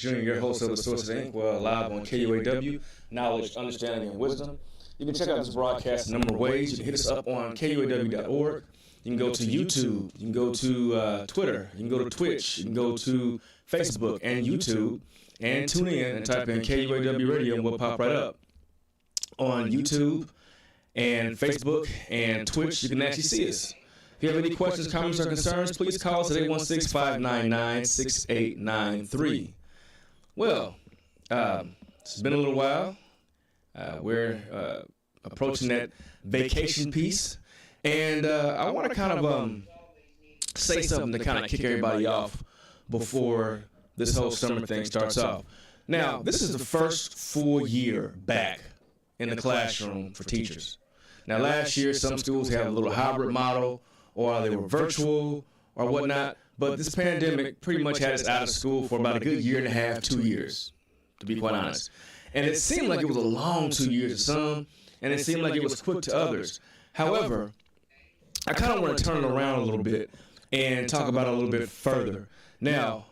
Jr., your host of the Sources of Inkwell, live on KUAW, Knowledge, Understanding, and Wisdom. You can check out this broadcast a number of ways. You can hit us up on KUAW.org. You can go to YouTube. You can go to Twitter. You can go to Twitch. You can go to Facebook and YouTube and tune in and type in KUAW Radio and we'll pop right up. On YouTube and Facebook and Twitch, you can actually see us. If you have any questions, comments, or concerns, please call us at 816-599-6893. Well, it's been a little while. We're approaching that vacation piece. And I want to kind of say something to kind of kick everybody off before this whole summer thing starts off. Now, this is the first full year back in the classroom for teachers. Now, last year, some schools had a little hybrid model, or they were virtual, or whatnot. But this pandemic pretty much had us out of school for about a good year and a half, 2 years, to be quite honest. And it seemed like it was a long 2 years to some, and it seemed like it was quick to others. However, I kind of want to turn it around a little bit and talk about it a little bit further. Now,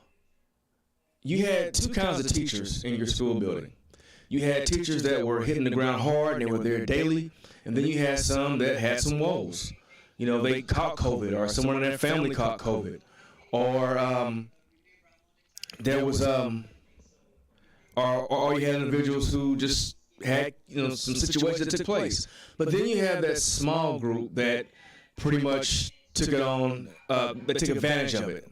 you had two kinds of teachers in your school building. You had teachers that were hitting the ground hard and they were there daily, and then you had some that had some woes. You know, they caught COVID, or someone in their family caught COVID, or there was or you had individuals who just had, you know, some situations that took place. But then you have that small group that pretty much took it on, that took advantage of it.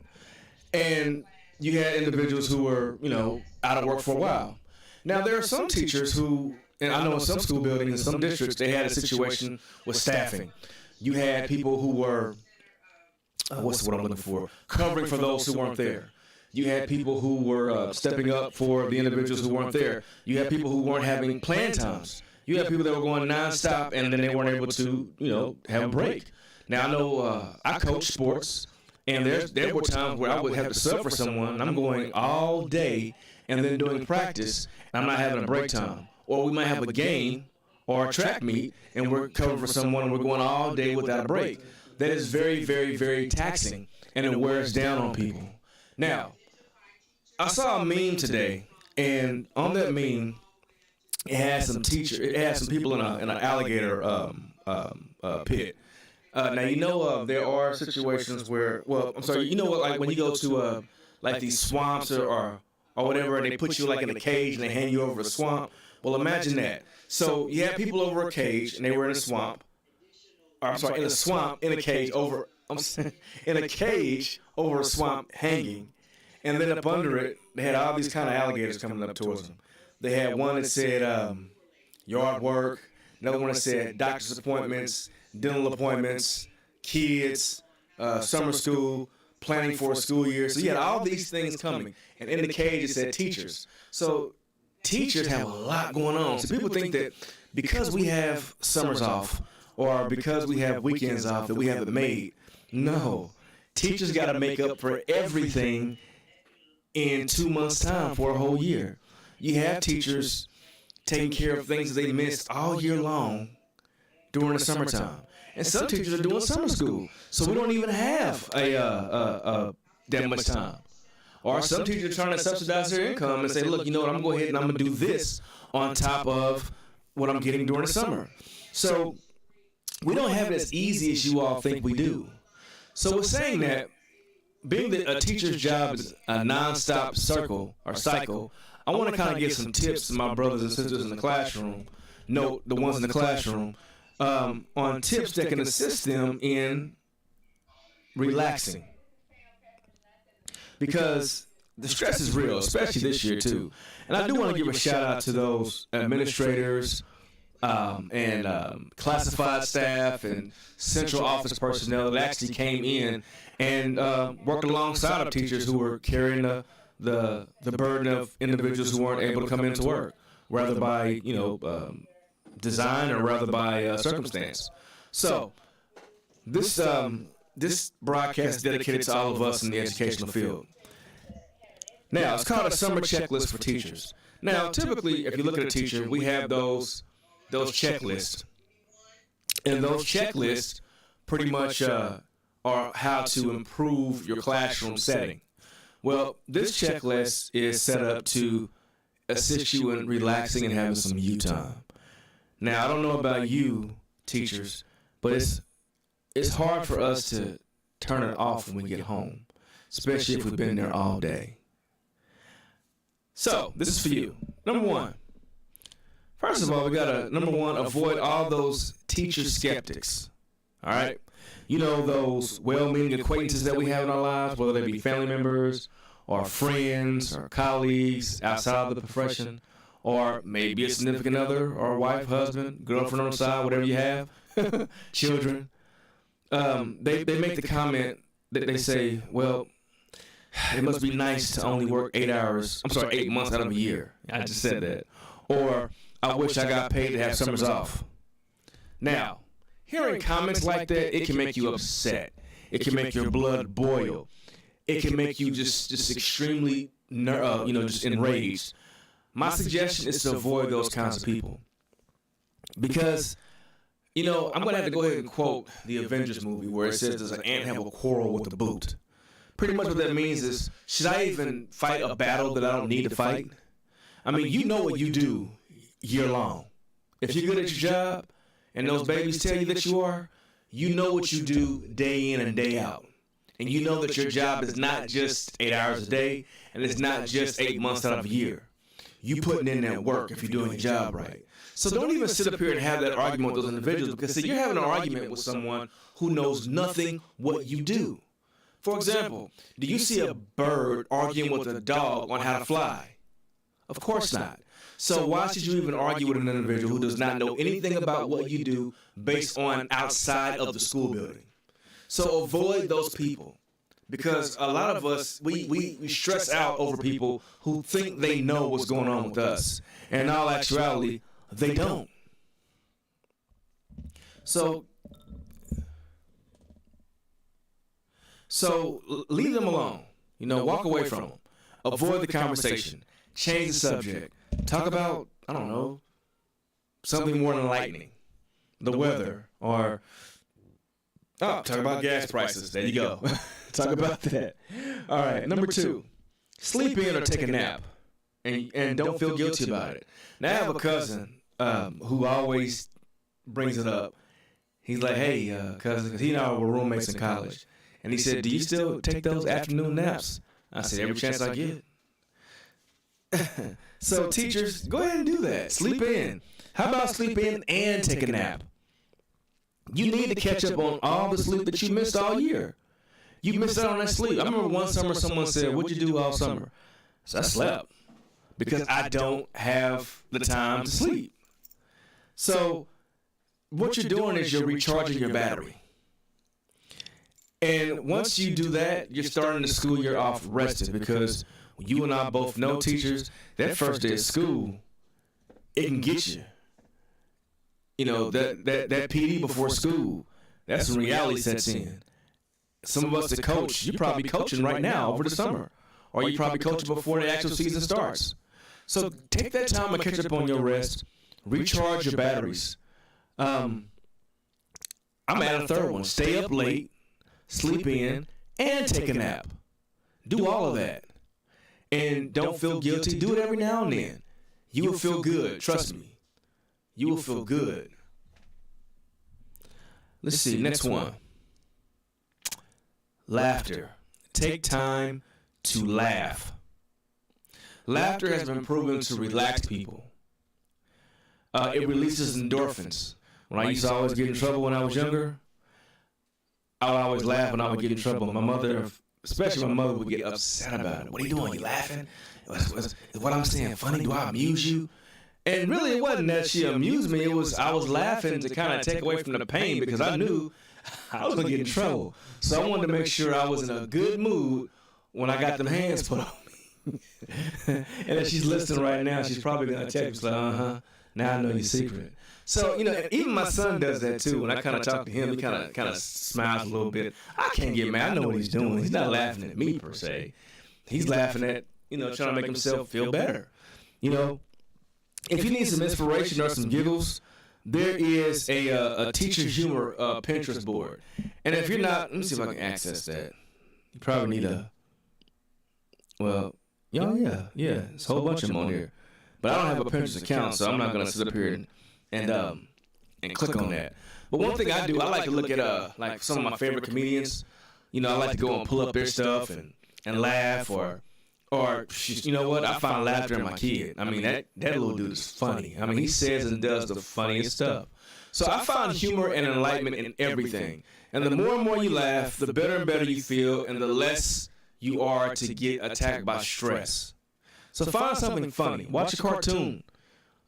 And you had individuals who were, you know, out of work for a while. Now, there are some teachers who, and I know in some school buildings, in some districts, they had a situation with staffing. You had people who were, what's the word I'm looking for, covering for those who weren't there. You had people who were stepping up for the individuals who weren't there. You had people who weren't having plan times. You had people that were going nonstop and then they weren't able to, you know, have a break. Now, I know I coach sports, and there were times where I would have to sub for someone, and I'm going all day and then doing practice, and I'm not having a break time. Or we might have a game or a track meet, and we're covering for someone, and we're going all day without a break. That is very, very, very taxing, and it wears down on people. Now, I saw a meme today, and on that meme, it had some people in an alligator pit. Now, you know, there are situations where, well, I'm sorry, you know what, like when you go to like these swamps or whatever, and they put you like in a cage and they hand you over a swamp. Well, imagine that. So you had people over a cage and they were in a swamp. Or, I'm sorry, in a swamp, in a cage over, in a cage over a swamp hanging. And then up under it, they had all these kind of alligators coming up towards them. They had one that said yard work, another one that said doctor's appointments, dental appointments, kids, summer school, planning for a school year. So you had all these things coming. And in the cage, it said teachers. So teachers have a lot going on. So people think that because we have summers off or because we have weekends off that we have it made. No. Teachers got to make up for everything in 2 months' time for a whole year. You have teachers taking care of things that they missed all year long during the summertime. And some teachers are doing summer school, so we don't even have that much time. Or some teachers are trying to subsidize their income and say, look, you know what, I'm going to go ahead and I'm going to do this on top of what I'm getting during the summer. So we don't have it as easy as you all think we do. So we're saying that being that a teacher's job is a nonstop cycle, I want to kind of give some tips to my brothers and sisters in the classroom, the ones in the classroom, on tips that can assist them in relaxing. Because the stress is real, especially this year too. And I do want to give a shout out to those administrators and classified staff and central office personnel that actually came in and worked alongside of teachers who were carrying the burden of individuals who weren't able to come into work, whether by design or rather by circumstance. So this broadcast is dedicated to all of us in the educational field. Now, it's called a summer checklist for teachers. Now, typically, if you look at a teacher, we have those checklists. And those checklists pretty much are how to improve your classroom setting. Well, this checklist is set up to assist you in relaxing and having some you time. Now, I don't know about you, teachers, but it's hard for us to turn it off when we get home, especially if we've been there all day. So, this is for you. Number one. First of all, we gotta, number one, avoid all those teacher skeptics. All right? You know, those well-meaning acquaintances that we have in our lives, whether they be family members or friends or colleagues outside of the profession, or maybe a significant other or wife, husband, girlfriend on the side, whatever you have, children. They make the comment that they say, well, it must be nice to only work 8 months out of a year. I just said that. Or, I wish I got paid to have summers off. Now, hearing comments like that, it can make you upset. It can make your blood boil. It can make you just extremely, just enraged. My suggestion is to avoid those kinds of people. Because, I'm going to have to go ahead and quote the Avengers movie where it says, does an ant have a quarrel with a boot? Pretty much what that means is, should I even fight a battle that I don't need to fight? I mean, you know what you do year long. If you're good at your job and those babies tell you that you are, you know what you do day in and day out. And you know that your job is not just 8 hours a day, and it's not just 8 months out of a year. You putting in that work if you're doing your job right. So don't even sit up here and have that argument with those individuals, because see, you're having an argument with someone who knows nothing what you do. For example, do you see a bird arguing with a dog on how to fly? Of course not. So why should you even argue with an individual who does not know anything about what you do based on outside of the school building? So avoid those people, because a lot of us, we stress out over people who think they know what's going on with us. And in all actuality, they don't. So leave them alone. Walk away from them. Avoid the conversation. Change the subject. Talk about, I don't know, something more enlightening. The weather, or talk about gas prices. There you go. Talk about that. All right, number 2, sleep in or take a nap, and don't feel guilty about it. Now I have a cousin who always brings it up. He's like, hey, cousin, because he and I were roommates in college, and he said, do you still take those afternoon naps? I said, every chance I get. So teachers, go ahead and do that. Sleep in. How about sleep in and take a nap? You need to catch up on all the sleep that you missed all year. You missed out on that sleep. I remember one summer someone said, what'd you do all summer? So I slept because I don't have the time to sleep. So what you're doing is you're recharging your battery. And once you do that, you're starting the school year off rested, because you and I both know, teachers, that first day of school, it can get you. That PD before school, that's when reality sets in. Some of us that coach, you're probably coaching right now over the summer, or you're probably coaching before the actual season starts. So take that time and catch up on your rest, recharge your batteries. I'm at a third one. Stay up late, sleep in, and take a nap. Do all of that. And don't feel guilty. Do it every now and then. You will feel good. Trust me. You will feel good. Let's see. Next one. Laughter. Take time to laugh. Laughter has been proven to relax people. It releases endorphins. When I used to always get in trouble when I was younger, I would always laugh when I would get in trouble. My mother, especially my mother, would get upset about it. What are you doing? You laughing? Is what I'm saying funny? Do I amuse you? And really, it wasn't that she amused me. It was I was laughing to kind of take away from the pain, because I knew I was going to get in trouble. So I wanted to make sure I was in a good mood when I got them hands put on me. And if she's listening right now, she's probably going to text me, like, now I know your secret. So, even my son does that too. When I kind of talk to him, he kind of smiles a little bit. I can't get mad. I know what he's doing. He's not laughing at me per se. He's laughing at, trying to make himself feel better. If you need some inspiration or some giggles, there is a teacher humor Pinterest board. And if you're not, let me see if I can access that. You probably need a Well, yeah. There's a whole bunch of them on here. But I don't have a Pinterest account, so I'm not going to sit up here and click on that. But one thing I do, I like to look at like some of my favorite comedians. You know, I like to go and pull up their stuff and laugh or you know what? I find laughter in my kid. I mean, that little dude is funny. I mean, he says and does the funniest stuff. So I find humor and enlightenment in everything. And the more and more you laugh, the better and better you feel, and the less you are to get attacked by stress. So find something funny. Watch a cartoon.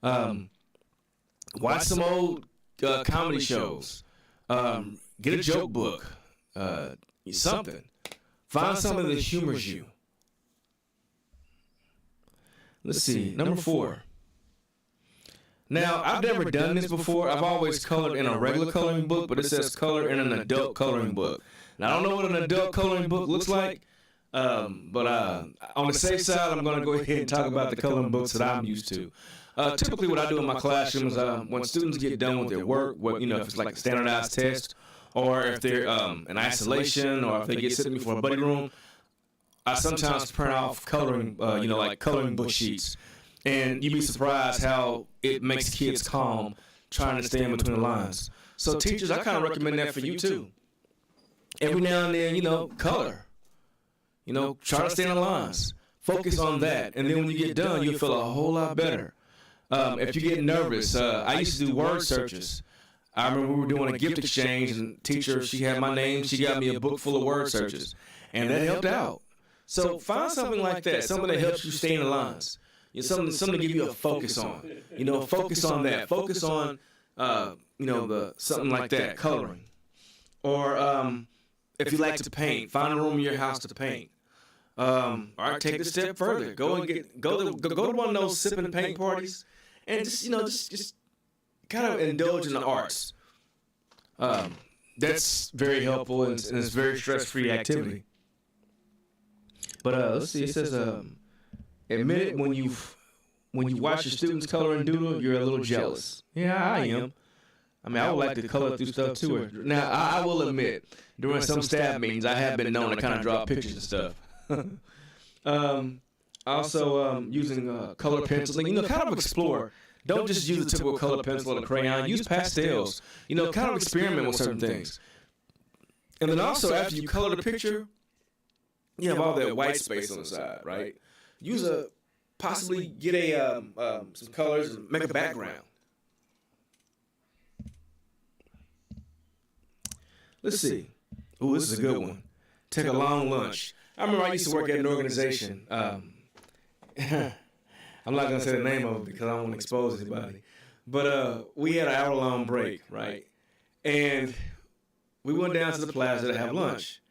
Watch some old comedy shows. Get a joke book. Something. Find something that humors you. Let's see. Number 4. Now, I've never done this before. I've always colored in a regular coloring book, but it says color in an adult coloring book. Now, I don't know what an adult coloring book looks like, but on the safe side, I'm going to go ahead and talk about the coloring books that I'm used to. Typically, what I do in my classroom is when students get done with their work, if it's like a standardized test, or if they're in isolation, or if they get sitting before a buddy room, I sometimes print off coloring, like coloring book sheets. And you'd be surprised how it makes kids calm trying to stay in between the lines. So teachers, I kind of recommend that for you too. Every now and then, color. Try to stay in the lines. Focus on that. And then when you get done, you'll feel a whole lot better. If you get nervous, I used to do word searches. I remember we were doing a gift exchange, and teacher, she had my name. She got me a book full of word searches. And that helped out. So find something like that, something that helps you stay in the lines. Something to give you a focus on. Focus on that. Focus on, something like that, coloring. Or if you like to paint, find a room in your house to paint. All right, take it a step further. Go to one of those sip and paint parties, and just kind of indulge in the arts. That's very helpful and it's very stress-free activity. But let's see. It says, admit it when you watch your students color and doodle, you're a little jealous. Yeah, I am. I mean, I would like to color through stuff too. Now, I will admit, during some staff meetings, I have been known to kind of draw pictures and stuff. Also, using color pencils, kind of explore. Don't just use a typical color pencil and a crayon. Use pastels. Kind of experiment with certain things. And then also, after you color the picture, you have all that white space on the side, right? Possibly get some colors and make a background. Let's see. Ooh, this is a good one. Take a long lunch. I remember I used to work at an organization. I'm not going to say the name of it because I don't want to expose anybody. But we had an hour-long break, right? And we went down to the plaza to have lunch.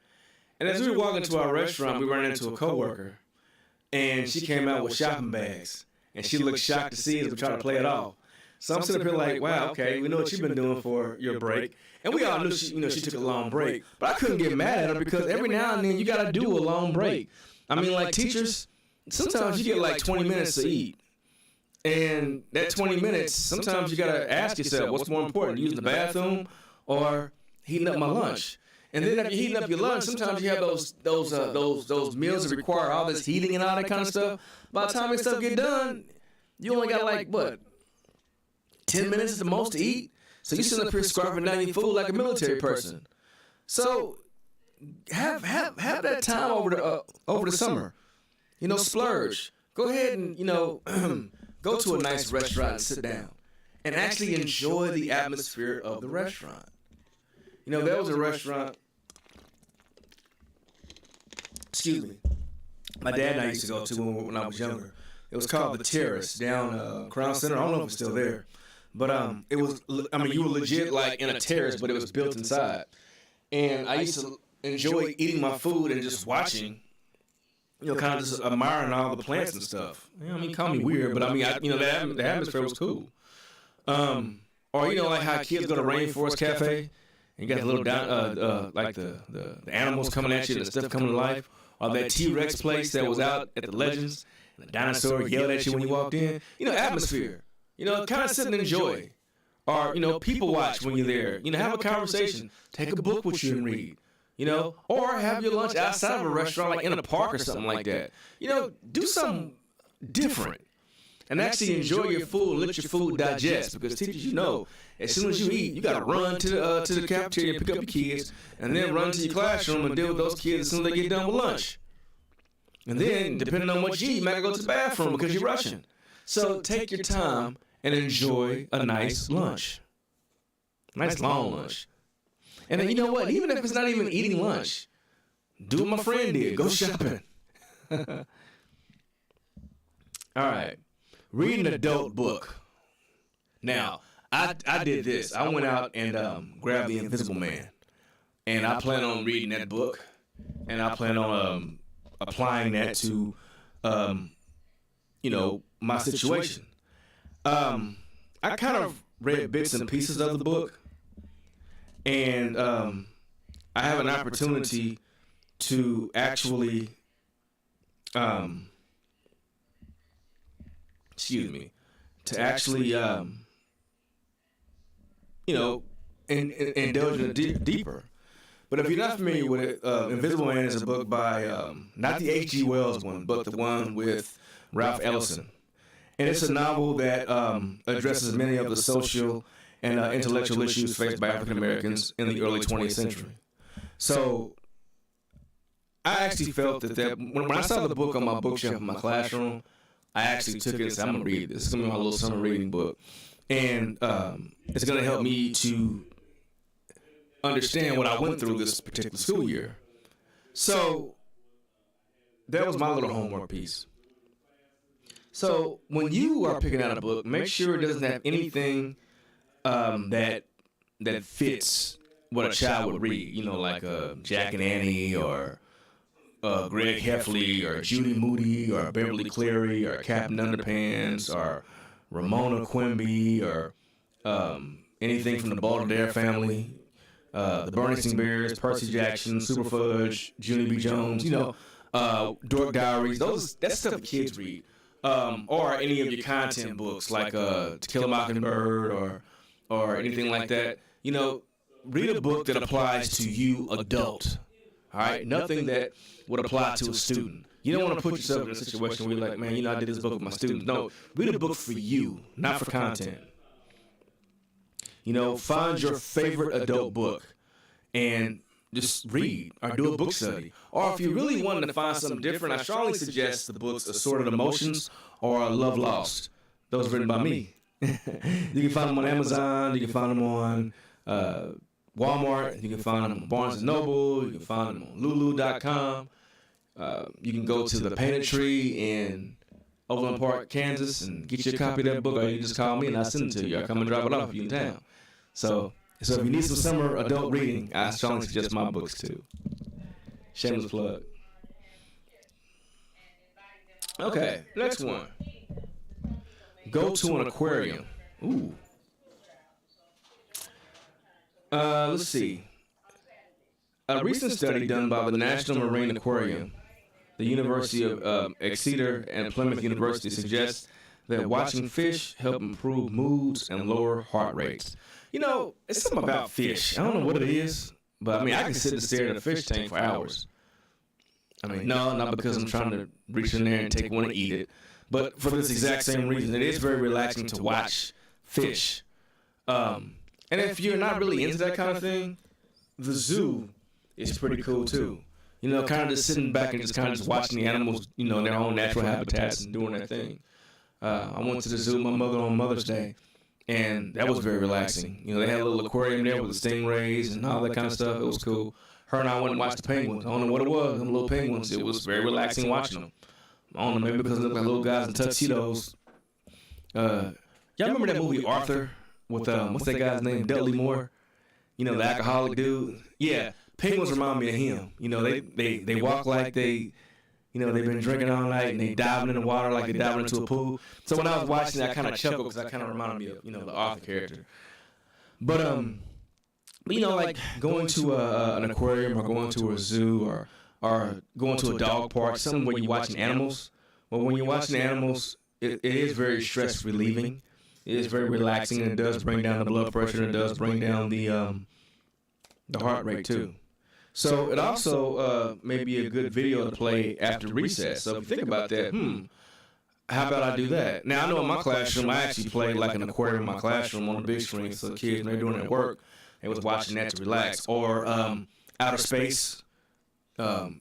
And as we were walking to our restaurant, we ran into a coworker. And she came out with shopping bags. And she looked shocked to see us. We tried to play it off. So I'm sitting up here like, wow, okay, we know what you've been doing for your break. And we all knew she took a long break. But I couldn't get mad at her because every now and then you got to do a long break. I mean, like teachers, sometimes you get like 20 minutes to eat. And that 20 minutes, sometimes you got to ask yourself, what's more important, using the bathroom or heating up my lunch? And then after you're heating up your lunch, sometimes you have those meals that require all this heating and all that kind of stuff. By the time that stuff get done, you only got like, 10 minutes at the most to eat? So you sit up here scarfing down your food like a military person. So have that time over the summer. Splurge. Go ahead and, go to a nice restaurant and sit down and actually enjoy the atmosphere of the restaurant. There was a restaurant, my dad and I used to go to when I was younger. It was called The Terrace down Crown Center. I don't know if it's still there. But it was, you were legit like in a terrace, but it was built inside. And I used to enjoy eating my food and just watching, kind of just admiring all the plants and stuff. Call me weird, but the atmosphere was cool. Or, like how kids go to Rainforest Cafe. And you got the little, like the animals coming at you and the stuff coming to life. Or that T-Rex place that was out at the Legends. And the dinosaur yelled at you when you walked in. Atmosphere. Kind of sit and enjoy. Or, people watch when you're there. Have a conversation. Take a book with you and read. or have your lunch outside of a restaurant, like in a park or something like that. Do something different and actually enjoy your food, let your food digest, because teachers, as soon as you eat, you got to run to the cafeteria and pick up your kids, and then run to your classroom and deal with those kids as soon as they get done with lunch. And then, depending on what you eat, you might go to the bathroom because you're rushing. So take your time and enjoy a nice lunch. Nice long lunch. And then, you know what? Even if it's not even eating lunch, do what my friend did. Go shopping. All right. Read an adult book. Now, I did this. I went out and grabbed The Invisible Man. And I plan on reading that book. And I plan on applying that to, my situation. I kind of read bits and pieces of the book. And I have an opportunity to actually, indulge in it deeper. But if you're not familiar with it, Invisible Man is a book by, not the H.G. Wells one, but the one with Ralph Ellison. And it's a novel that addresses many of the social and intellectual issues faced by African Americans in the early 20th century. So I actually felt that when I saw the book on my bookshelf in my classroom, I actually took it and said, I'm going to read this. It's going to be my little summer reading book. And it's going to help me to understand what I went through this particular school year. So that was my little homework piece. So when you are picking out a book, make sure it doesn't have anything that fits what a child would read. Like Jack and Annie, or Greg Heffley, or Judy Moody, or Beverly Cleary, or Captain Underpants, or Ramona Quimby, or anything from the Baudelaire family, the Bernstein Bears, Percy Jackson, Super Fudge, Junie B. Jones, Dork Diaries. That's stuff the kids read. Or any of your content books, like To Kill a Mockingbird, or anything like that. Read a book that applies to you, adult. All right, nothing that would apply to a student. You don't want to put yourself in a situation where you're like, man, I did this book with my students. No, read a book for you, not for content. Find your favorite adult book and just read or do a book study. Or if you really wanted to find something different, I strongly suggest the books Assorted Emotions or Love Lost. Those written by me. You can find them on Amazon. You can find them on Walmart. You can find them on Barnes & Noble. You can find them on Lulu.com. You can go to the Painted Tree in Overland Park, Kansas, and get you a copy of that book, or you can just call me and I'll send it to you. I'll come and drop it off if you're in town. So if you need some summer adult reading, I strongly suggest my books too. Shameless plug. Okay, next one. Go to an aquarium. Ooh. Let's see. A recent study done by the National Marine Aquarium, the University of Exeter, and Plymouth University suggests that watching fish help improve moods and lower heart rates. It's something about fish. I don't know what it is, but I can sit and stare at a fish tank for hours. No, not because I'm trying to reach in there and take one and eat it, but for this exact same reason. It is very relaxing to watch fish. And if you're not really into that kind of thing, the zoo is pretty cool too. Kind of just sitting back and just watching the animals, in their own natural habitats and doing their thing. I went to the zoo with my mother on Mother's Day, and that was very relaxing. They had a little aquarium there with the stingrays and all that kind of stuff. It was cool. Her and I went and watched the penguins. I don't know what it was, them little penguins. It was very relaxing watching them. I don't know, maybe because they look like little guys in tuxedos. Y'all remember that movie Arthur with, what's that guy's name, Dudley Moore? The alcoholic dude? Yeah. Penguins remind me of him. They walk like they've been drinking all night, and they diving in the water like they're diving into a pool. So when I was watching that, I kind of chuckled because that kind of reminded me of, the Arthur character. But like going to an aquarium or going to a zoo or going to a dog park, something where you're watching animals. Well, when you're watching animals, it is very stress relieving. It is very relaxing, and it does bring down the blood pressure, and it does bring down the heart rate too. So it also may be a good video to play after recess. So if you think about that, how about I do that? Now, I know in my classroom, I actually played like an aquarium in my classroom on the big screen. So kids, when they're doing their work, they was watching that to relax. Or outer space, I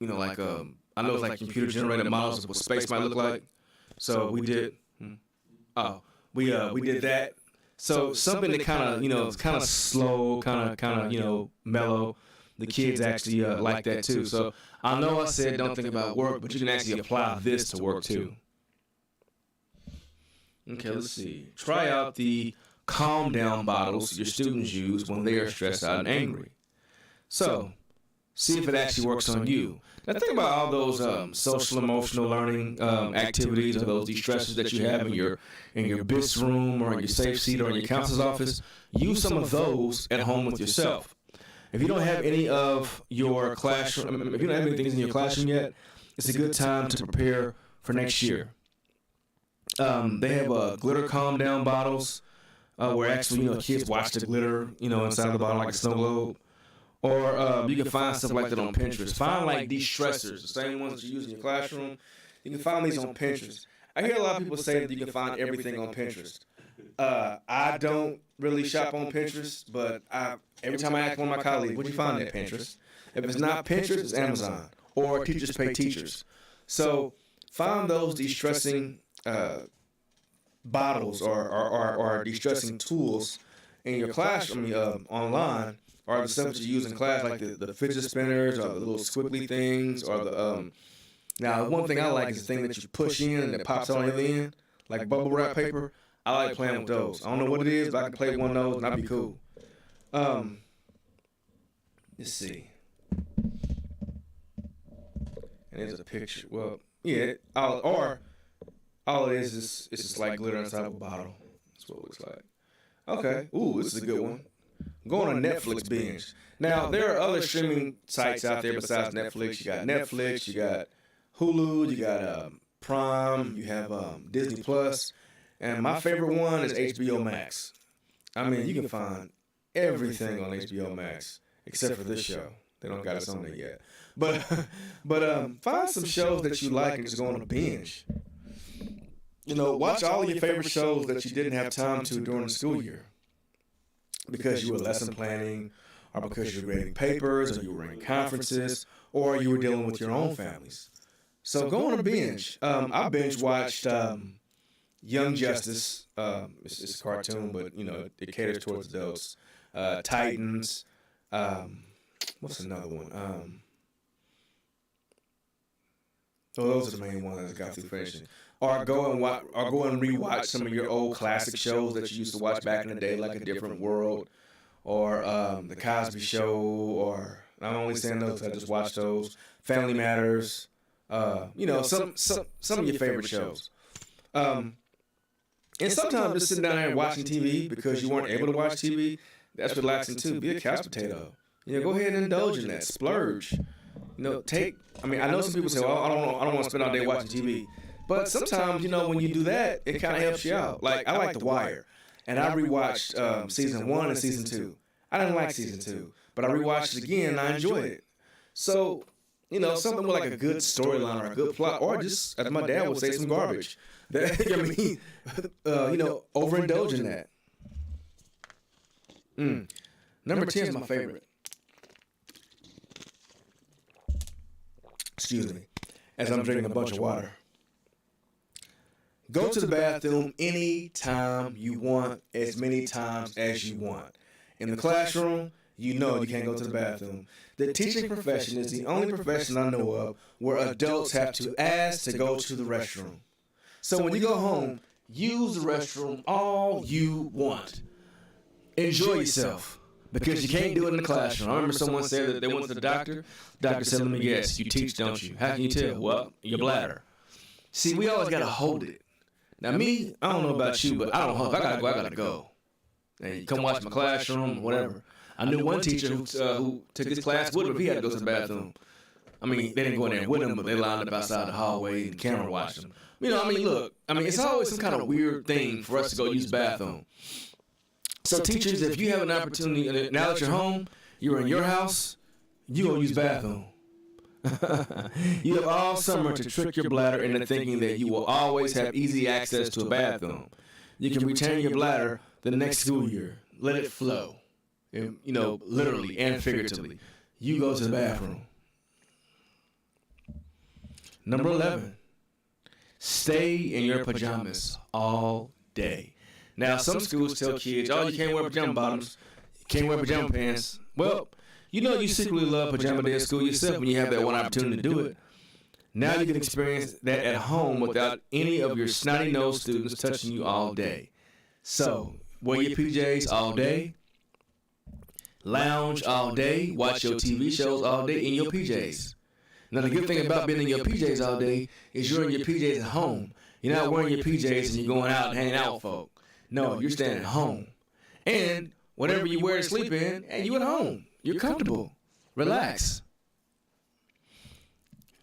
know it's like computer-generated models of what space might look like. So we did, we did that. So something that kind of, it's kind of slow, kind of, mellow. The kids actually like that too. So I know I said don't think about work, but you can actually apply this to work too. Okay, let's see. Try out the calm down bottles your students use when they are stressed out and angry. So see if it actually works on you. Now think about all those social emotional learning activities or those de-stressors that you have in your BIS room or in your safe seat or in your counselor's office. Use some of those at home with yourself. If you don't have any of your classroom, if you don't have any things in your classroom yet, it's a good time to prepare for next year. They have glitter calm down bottles where actually, kids watch the glitter, inside the bottle like a snow globe. Or you can find stuff like that on Pinterest. Find like these stressors, the same ones that you use in your classroom. You can find these on Pinterest. I hear a lot of people say that you can find everything on Pinterest. I don't really shop on Pinterest, but every time I ask one of my colleagues, what'd you find at Pinterest? If it's not Pinterest, it's Amazon or Teachers Pay Teachers. So find those de-stressing bottles or de-stressing tools in your classroom online, or the stuff that you use in class, like the fidget spinners or the little squiggly things, or the now one thing I like is the thing that you push in and it pops on the end, like bubble wrap paper. I like playing with those. I don't know what it is, but I can play with one of those and that'd be cool. Let's see. And there's a picture. Well, yeah, all it is it's just like glitter inside of a bottle. That's what it looks like. Okay. Ooh, this is a good one. Go on a Netflix binge. Now, there are other streaming sites out there besides Netflix. You got Netflix, you got Hulu, you got Prime, you have Disney Plus, and my favorite one is HBO Max. I mean, you can find everything on HBO Max except for this show. They don't got us on there yet. But find some shows that you like and just go on a binge. Watch all of your favorite shows that you didn't have time to during the school year, because you were lesson planning, or because you were grading papers, or you were in conferences, or you were dealing with your own families. So go on a binge. I binge watched Young Justice. It's a cartoon, but it caters towards adults. Titans. What's another one? Those are the main ones that I got through finishing. Or go and rewatch some of your old classic shows that you used to watch back in the day, like A Different World, or The Cosby Show, or I'm only saying those because I just watched those. Family Matters, some of your favorite shows. And sometimes just sitting down there and watching TV because you weren't able to watch TV, that's relaxing too. Be a couch potato. Go ahead and indulge in that. Splurge. I know some people say, well, I don't want to spend all day watching TV. But sometimes, when you do that, it kind of helps you out. Like, I like The Wire, and I rewatched season 1 and season 2. I didn't like season 2, but I rewatched it again, and I enjoyed it. So, something with like a good storyline or a good plot, or just, as my dad would say, some garbage. Overindulge in that. Number 10 is my favorite. Excuse me, as I'm drinking a bunch of water. Go to the bathroom anytime you want, as many times as you want. In the classroom, you can't go to the bathroom. The teaching profession is the only profession I know of where adults have to ask to go to the restroom. So when you go home, use the restroom all you want. Enjoy yourself, because you can't do it in the classroom. I remember someone said that they went to the doctor. The doctor said, let me guess, you teach, don't you? How can you tell? Well, your bladder. See, we always got to hold it. Now, me, I don't know about you, but I don't hold. If I got to go, I got to go. And you come watch my classroom or whatever. I knew one teacher who took his class with him if he had to go to the bathroom. They didn't go in there with him, but they lined up outside the hallway and the camera watched him. Look, it's always some kind of weird thing for us to go use the bathroom. So teachers, if you have an opportunity, now that you're home, you're in your house, you gonna use bathroom. You have all summer to trick your bladder into thinking that you will always have easy access to a bathroom. You can retain your bladder the next school year. Let it flow. And, literally and figuratively. You go to the bathroom. Number 11. Stay in your pajamas all day. Now, some schools tell kids, you can't wear pajama bottoms. You can't wear pajama pants. Well, you secretly love pajama day at school yourself when you have that one opportunity to do it. Now you can experience that at home without any of your snotty-nosed students touching you all day. So, wear your PJs all day. Lounge all day. Watch your TV shows all day in your PJs. Now, the good thing about being in your PJs all day is you're in your PJs at home. You're not wearing your PJs and you're going out and hanging out with folk. No, you're staying at home. And whatever you wear to sleep in, and you at home. You're comfortable. Relax.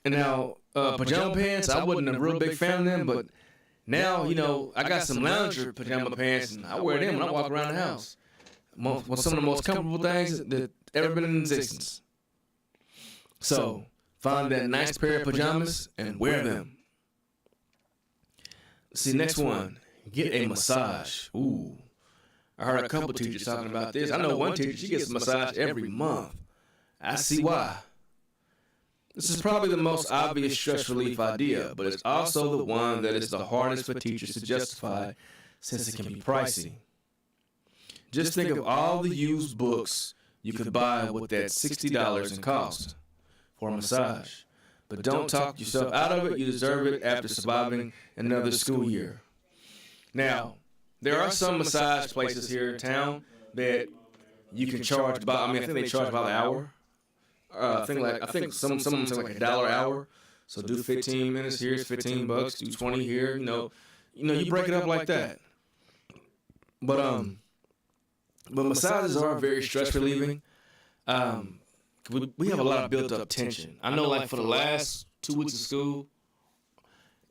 And now, pajama pants, I wasn't a real big fan of them, but now, I got some lounger pajama pants, and I wear them when I walk around the house. Some of the most comfortable things that ever been in existence. So, find that nice pair of pajamas and wear them. See, next one, get a massage. Ooh. I heard a couple teachers talking about this. I know one teacher, she gets a massage every month. I see why. This is probably the most obvious stress relief idea, but it's also the one that is the hardest for teachers to justify since it can be pricey. Just think of all the used books you could buy with that $60 in cost for a massage. But don't talk yourself out of it. You deserve it after surviving another school year. Now, there are some massage places here in town that you can charge about. I think they charge about an hour. I think some of them say like $1 an hour. So do 15 minutes here, it's $15. Do 20 here. You break it up like that. But massages are very stress relieving. We have a lot of built up tension. I know, like for the last 2 weeks of school,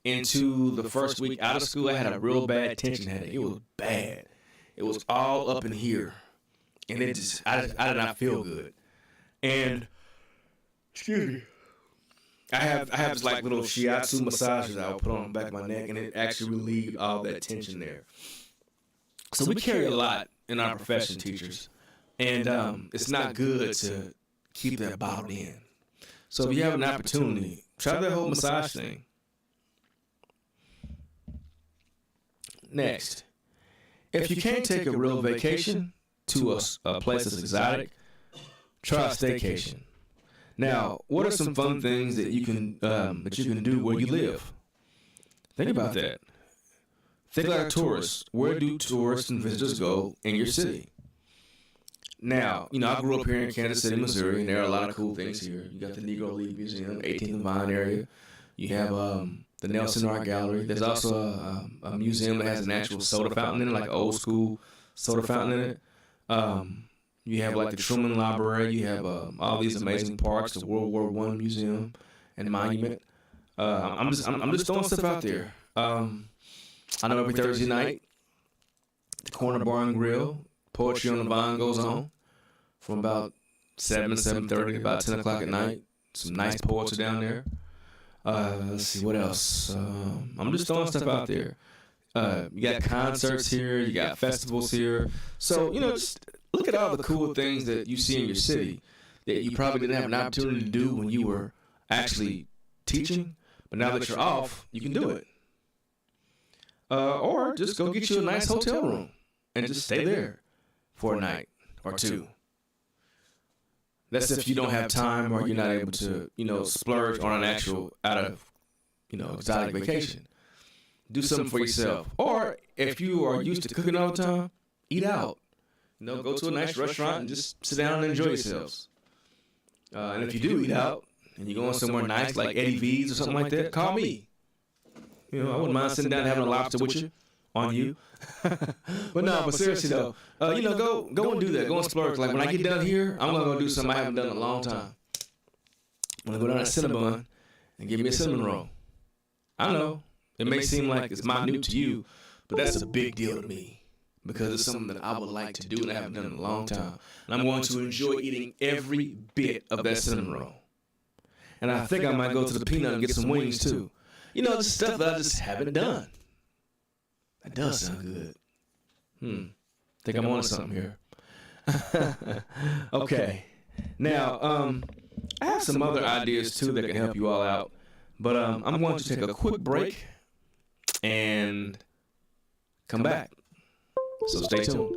into the first week out of school, I had a real bad tension headache. It was bad. It was all up in here. And it just, I did not feel good. And, excuse me, I have this like little shiatsu massages I would put on the back of my neck, and it actually relieved all that tension there. So we carry a lot in our profession, teachers. And it's not good to keep that bottled in. So if you have an opportunity, try that whole massage thing. Next, if you can't take a real vacation to a place that's exotic, try a staycation. Now, what are some fun things that you can do where you live? Think about that. Think like a tourist. Where do tourists and visitors go in your city? Now, I grew up here in Kansas City, Missouri, and there are a lot of cool things here. You got the Negro League Museum, 18th and Vine area. You have the Nelson Art Gallery. There's also a museum that has an actual soda fountain in it, like an old school soda fountain in it. You have like the Truman Library. You have all these amazing parks, the World War I Museum and Monument. I'm just throwing stuff out there. I know every Thursday night, the Corner Bar and Grill, Poetry on the Vine goes on from about 7:30 to about 10 o'clock at night. Some nice poets are down there. Let's see, what else? I'm just throwing stuff out there. You got concerts here. You got festivals here. So, just look at all the cool things that you see in your city that you probably didn't have an opportunity to do when you were actually teaching. But now that you're off, you can do it. Or just go get you a nice hotel room and just stay there for a night or two. That's if you don't have time or you're not able to, splurge on an actual exotic vacation. Do something for yourself. Or if you are used to cooking all the time, eat out. Go to a nice restaurant and just sit down and enjoy yourselves. And if you do eat out and you're going somewhere nice like Eddie V's or something like that, call me. I wouldn't mind sitting down and having a lobster with you, on you. But seriously though, go and do that. Go and splurge. Like when I get done here, I'm gonna go do something I haven't done in a long time. I'm gonna go down to Cinnabon and give me a cinnamon roll. I know it may seem like it's minute to you, but that's a big deal to me. because it's something that I would like to do and I haven't done in a long time. And I'm going to enjoy eating every bit of that cinnamon roll. And I think I might go to the Peanut and get some wings too. You know, the stuff that I just haven't done. That does sound good. Think I'm on something here. Okay. Now, I have some other ideas too that can help you all out. But I'm going to take a quick break and come back. So stay tuned.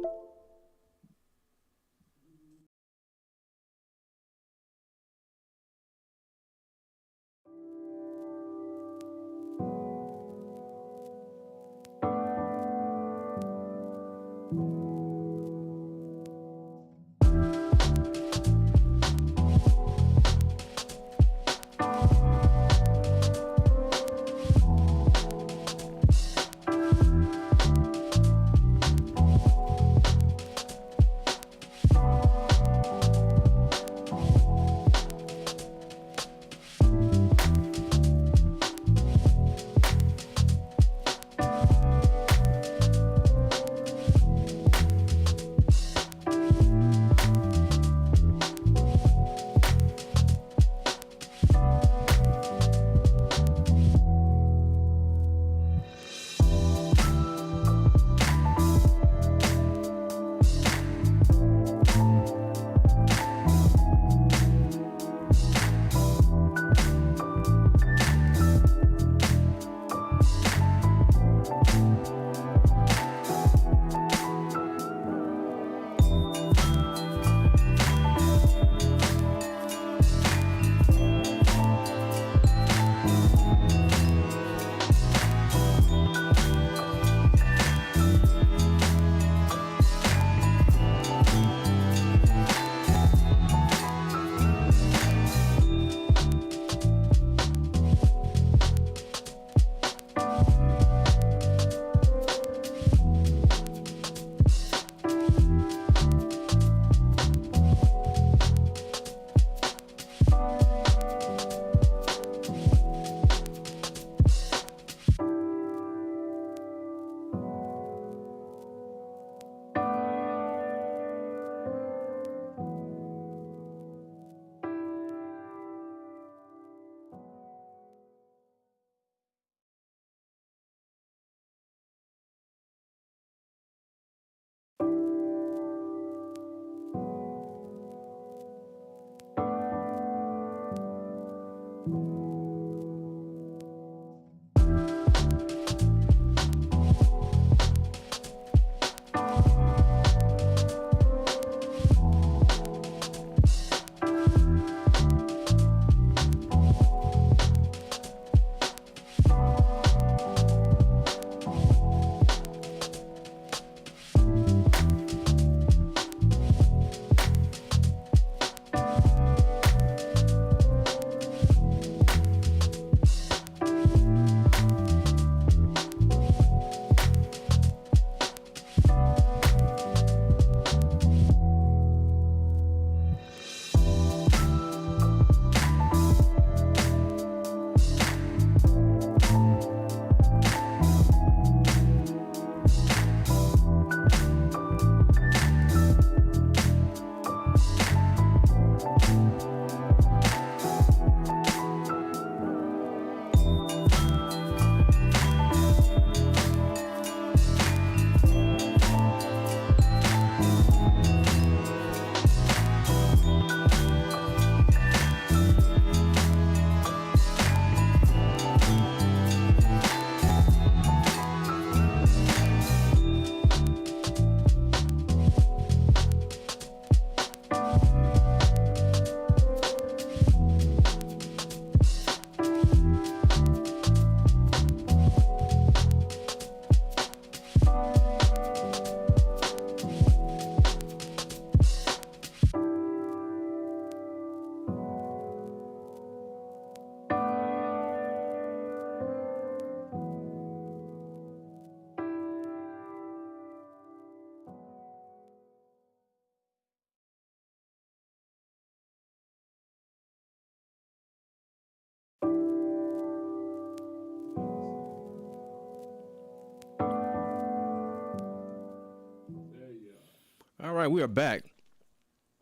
All right, we are back.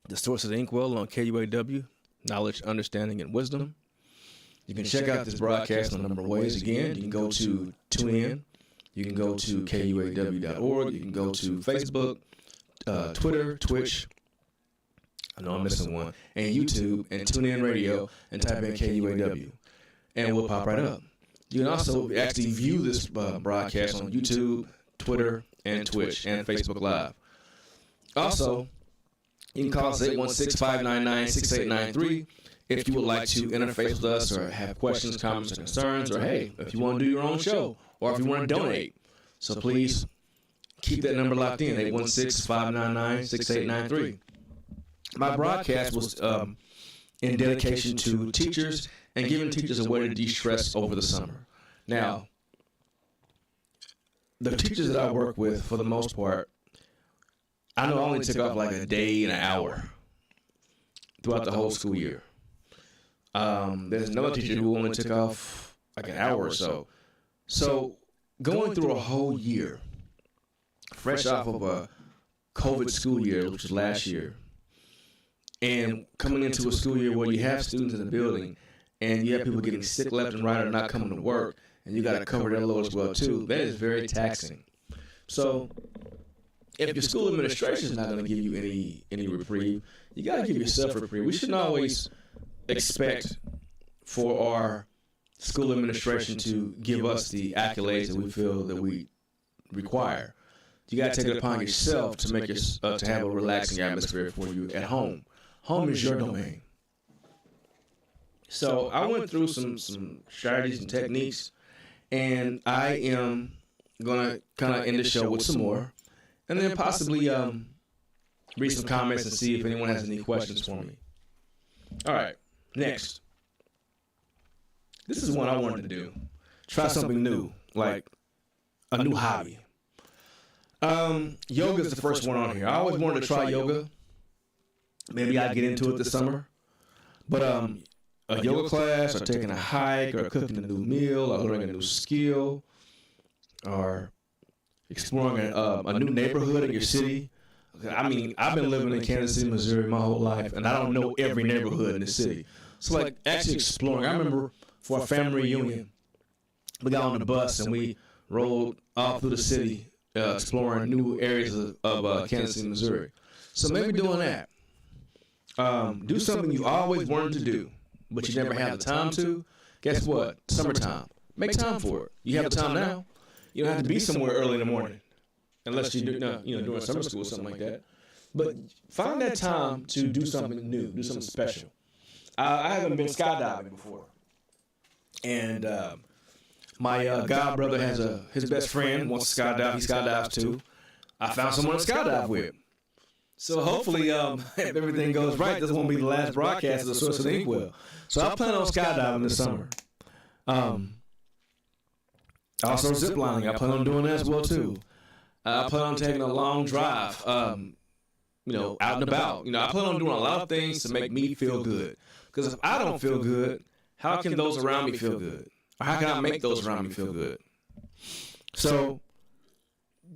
The source of the Inkwell on KUAW, knowledge, understanding, and wisdom. You can check out this broadcast in a number of ways. Again, you can go to TuneIn. You can go to KUAW.org. You can go to Facebook, Twitter, Twitch. I know I'm missing one. And YouTube, and TuneIn Radio, and type in KUAW. And we'll pop right up. You can also actually view this broadcast on YouTube, Twitter, and Twitch, and Facebook Live. Also, you can call us 816-599-6893 if you would like to interface with us or have questions, comments, or concerns, or hey, if you want to do your own show, or if you want to donate. So please keep that number locked in, 816-599-6893. My broadcast was in dedication to teachers and giving teachers a way to de-stress over the summer. Now, the teachers that I work with, for the most part, I know I only took off like a day and an hour throughout the whole school year. There's another teacher who only took off like an hour or so. So going through a whole year, fresh off of a COVID school year, which was last year, and coming into a school year where you have students in the building and you have people getting sick left and right or not coming to work, and you got to cover that load as well too, that is very taxing. So if your school administration is not going to give you any reprieve, you got to give yourself a reprieve. We shouldn't always expect for our school administration to give us the accolades that we feel that we require. You got to take it upon yourself to make to have a relaxing atmosphere for you at home. Home is your domain. So I went through some strategies and techniques, and I am going to kind of end the show with some more, and then possibly read some comments and see if anyone has any questions for me. All right, next. This is one I wanted to do. Try something new, like a new hobby. Yoga is the first one on here. I always wanted to try yoga. Maybe I'd get into it this summer. But a yoga class, or taking a hike, or cooking a new meal, or learning a new skill, or exploring a new neighborhood in your city. I mean, I've been living in Kansas City, Missouri my whole life, and I don't know every neighborhood in the city. So, like, actually exploring. I remember for a family reunion, we got on the bus and we rode all through the city, exploring new areas of Kansas City, Missouri. So maybe doing that. Do something you always wanted to do, but you never had the time to. Guess what? Summertime. Make time for it. You have the time now. You don't have to be somewhere early in the morning, unless you do, during summer school or something like that. But find that time to do something new, do something special. I haven't been skydiving before, and my god brother has his best friend wants to skydive. He skydives too. I found someone to skydive with. So hopefully, if everything goes right, this won't be the last broadcast of the Source of the Inkwell. So I plan on skydiving this summer. Also ziplining. I plan on doing that as well too. I plan on taking a long drive, out and about. I plan on doing a lot of things to make me feel good. Because if I don't feel good, how can those around me feel good? Or how can I make those around me feel good? So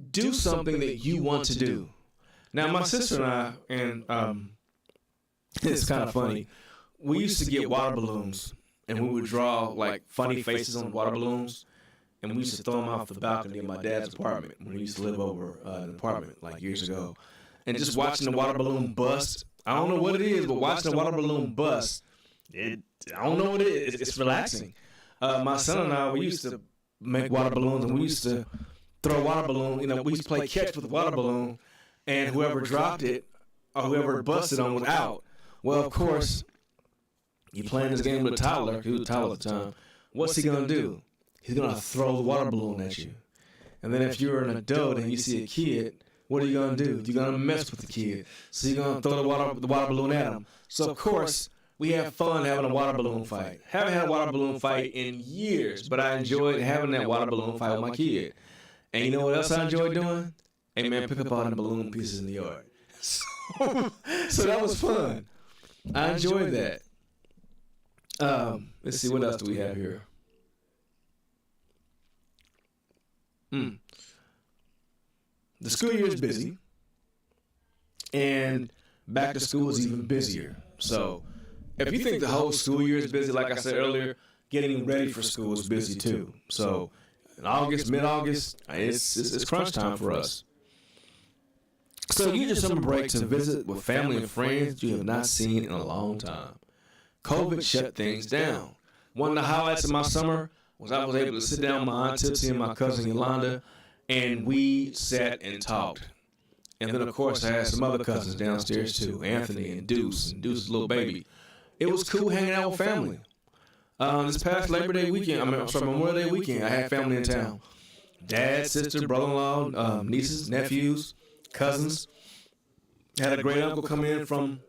do something that you want to do. Now, my sister and I, it's kind of funny, we used to get water balloons, and we would draw, like, funny faces on water balloons, and we used to throw them off the balcony of my dad's apartment when we used to live over an apartment, like, years ago. And just watching the water balloon bust, I don't know what it is, but watching the water balloon bust, I don't know what it is. It's relaxing. My son and I, we used to make water balloons, and we used to throw a water balloon. We used to play catch with the water balloon, and whoever dropped it or whoever busted on was out. Well, of course, you're playing this game with a toddler. He was a toddler at the time. What's he going to do? He's going to throw the water balloon at you. And then if you're an adult and you see a kid, what are you going to do? You're going to mess with the kid. So you're going to throw the water balloon at him. So, of course, we have fun having a water balloon fight. Haven't had a water balloon fight in years, but I enjoyed having that water balloon fight with my kid. And you know what else I enjoyed doing? Hey, man, pick up all the balloon pieces in the yard. So that was fun. I enjoyed that. Let's see, what else do we have here? The school year is busy. and back to school is even busier. So if you think the whole school year is busy, like I said earlier, getting ready for school is busy too. So in August, mid-August, it's crunch time for us. So use your summer break to visit with family and friends you have not seen in a long time. COVID shut things down. One of the highlights of my summer was I was able to sit down with my Aunt Tipsy and my cousin Yolanda, and we sat and talked. And then, of course, I had some other cousins downstairs too, Anthony and Deuce's little baby. It was cool hanging out with family. This past Labor Day weekend, Memorial Day weekend, I had family in town. Dad, sister, brother-in-law, nieces, nephews, cousins. Had a great uncle come in from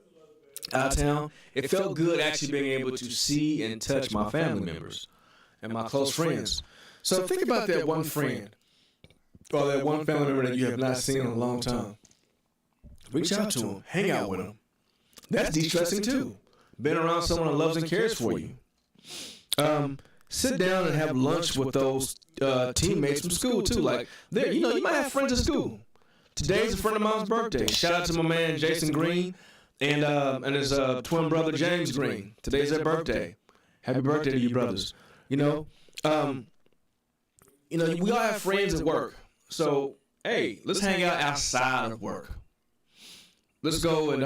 out of town. It felt good actually being able to see and touch my family members and my close friends. So think about that one friend or that one family member that you have not seen in a long time. Reach out to them. Hang out with them. That's de-stressing too. Being around someone that loves and cares for you. Sit down and have lunch with those teammates from school too. Like, you might have friends at school. Today's a friend of mine's birthday. Shout out to my man Jason Green and his twin brother James Green. Today's their birthday. Happy birthday to you brothers. We all have friends at work. So hey, let's hang out outside of work. Let's go and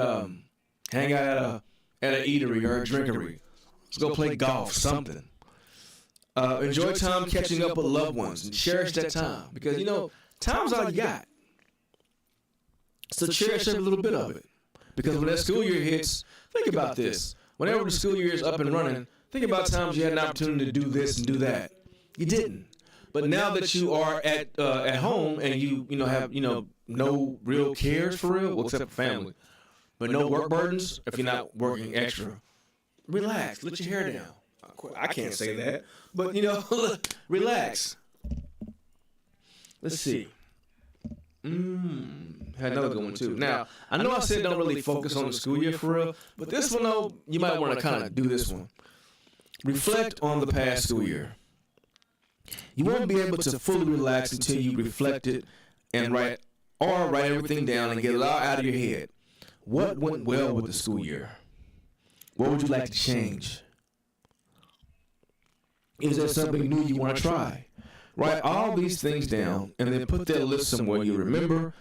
hang out at an eatery or a drinkery. Let's go play golf, something. Enjoy time catching up with loved ones and cherish that time because time's all you got. So cherish every little bit of it. Because when that school year hits, think about this. Whenever the school year is up and running, think about times you had an opportunity to do this and do that. You didn't. But now that you are at home and you have no real cares for real, well, except for family, but no work burdens if you're not working extra, relax. Let your hair down. I can't say that, but relax. Let's see. Had another good one too. Now, I know I said don't really focus on the school year for real, but this one though, you might want to kind of do this one. Reflect on the past school year. You won't be able to fully relax until you reflect it and write everything down and get it all out of your head. What went well with the school year? What would you like to change? Is there something new you want to try? Write all these things down and then put that list somewhere you remember.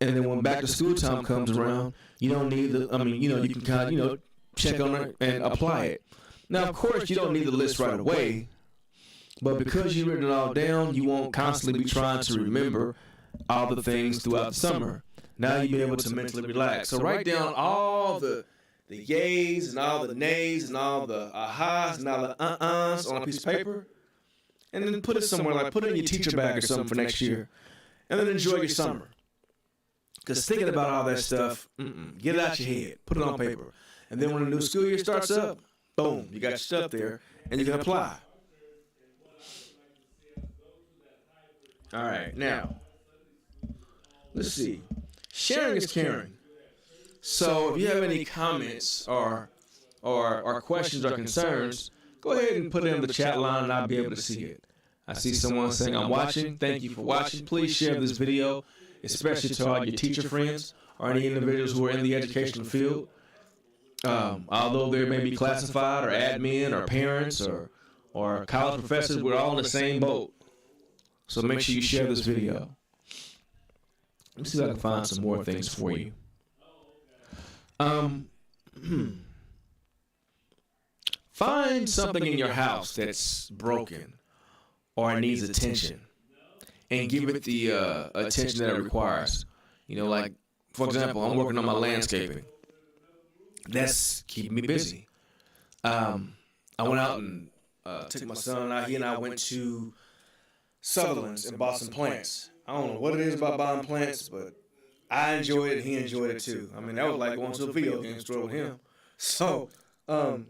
And then when back to school time comes around, you don't need you can kind of, check on it and apply it. Now, of course, you don't need the list right away. But because you've written it all down, you won't constantly be trying to remember all the things throughout the summer. Now you'll be able to mentally relax. So write down all the yays and all the nays and all the ahas and all the uh-uhs on a piece of paper. And then put it somewhere, like put it in your teacher bag or something for next year. And then enjoy your summer. Because thinking about all that stuff, get it out your head. Put it on paper. And then when the new school year starts up, boom, you got your stuff there and you can apply. All right, now, let's see. Sharing is caring. So if you have any comments or questions or concerns, go ahead and put it in the chat line and I'll be able to see it. I see someone saying, I'm watching. Thank you for watching. Please share this video, especially to all your teacher friends or any individuals who are in the educational field. Although they may be classified or admin or parents or college professors, we're all in the same boat. So make sure you share this video. Let me see if I can find some more things for you. Find something in your house that's broken or needs attention and give it the attention that it requires. Like, for example, I'm working on my landscaping. That's keeping me busy. I went out and took my son out. He and I went to Sutherland's and bought some plants. I don't know what it is about buying plants, but I enjoyed it and he enjoyed it too. I mean, that was like going to a video game store with him. So, go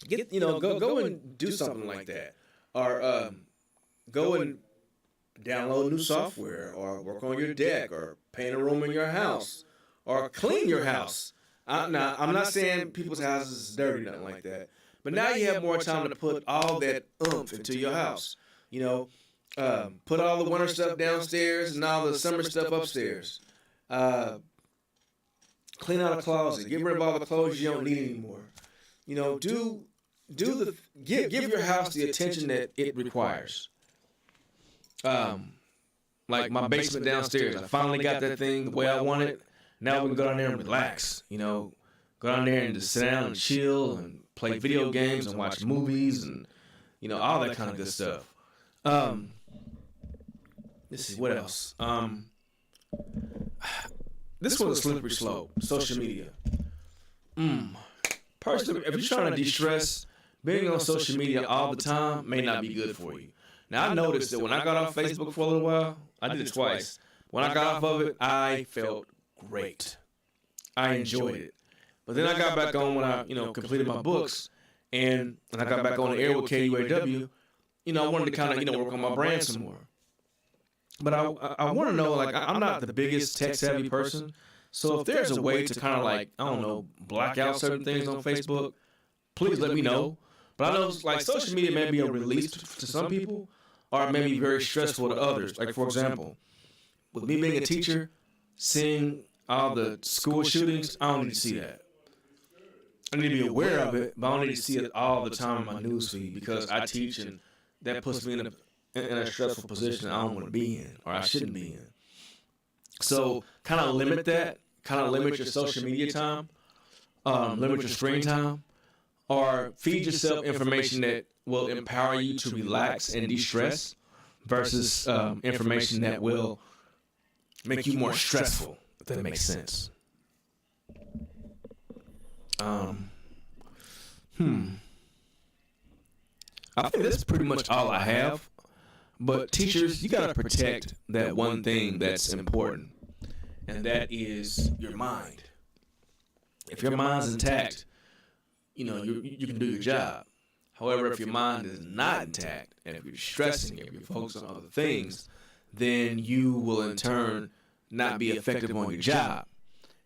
and do something like that. Or go and download new software or work on your deck or paint a room in your house or clean your house. Now, I'm not saying people's houses is dirty, nothing like that. But now you have more time to put all that oomph into your house. Put all the winter stuff downstairs and all the summer stuff upstairs. clean out a closet, get rid of all the clothes you don't need anymore. You know, give your house the attention that it requires. Like my basement downstairs, I finally got that thing the way I want it. Now we can go down there and relax. You know, go down there and just sit down and chill and play video games and watch movies and, you know, all that kind of good stuff. Let's see, what else? This one's a slippery slope. Social media. Personally, if you're trying to de-stress, being on social media all the time may not be good for you. Now, I noticed that when I got off Facebook for a little while, I did it twice. When I got off of it, I felt great. I enjoyed it. But then I got back on when I, completed my books, and when I got back on the air with KUAW, I wanted to kind of, work on my brand some more. But I want to know, like, I'm not the biggest tech-savvy person, so if there's a way to kind of, like, I don't know, black out certain things on Facebook, please let me know. But I know, like, social media may be a release to some people, or it may be very stressful to others. Like, for example, with me being a teacher, seeing all the school shootings, I don't need to see that. I need to be aware of it, but I don't need to see it all the time in my newsfeed because I teach and that puts me in a stressful position I don't want to be in or I shouldn't be in. So kind of limit that, kind of limit your social media time, limit your screen time, or feed yourself information that will empower you to relax and de-stress versus information that will make you more stressful, if that makes sense. I think that's pretty much all I have. But teachers, you got to protect that one thing that's important, and that is your mind. If your mind's intact, you can do your job. However, if your mind is not intact, and if you're stressing, if you're focused on other things, then you will in turn not be effective on your job.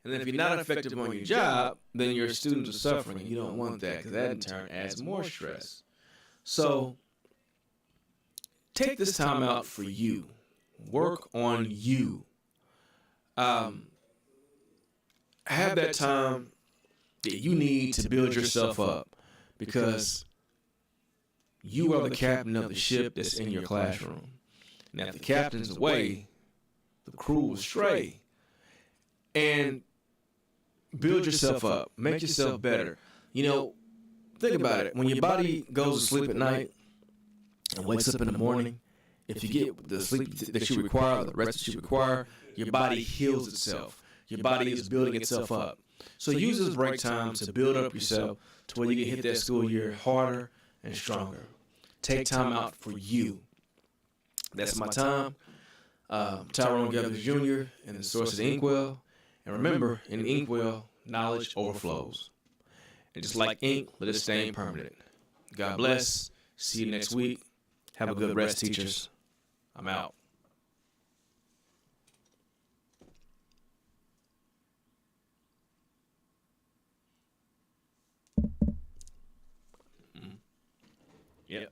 And then if you're not effective on your job, then your students are suffering, and you don't want that because that in turn adds more stress. So take this time out for you. Work on you. Have that time that you need to build yourself up because you are the captain of the ship that's in your classroom. And if the captain's away, the crew will stray. And build yourself up. Make yourself better. Think about it. When your body goes to sleep at night and wakes up in the morning, if you get the sleep that you require, the rest that you require, your body heals itself. Your body is building itself up. So use this break time to build up yourself to where you can hit that school year harder and stronger. Take time out for you. That's my time. Tyrone Gethers Jr. and the source is Inkwell. And remember, in Inkwell, knowledge overflows. And just like ink, let it stain permanent. God bless. See you next week. Have a good rest, teachers. I'm out. Yep.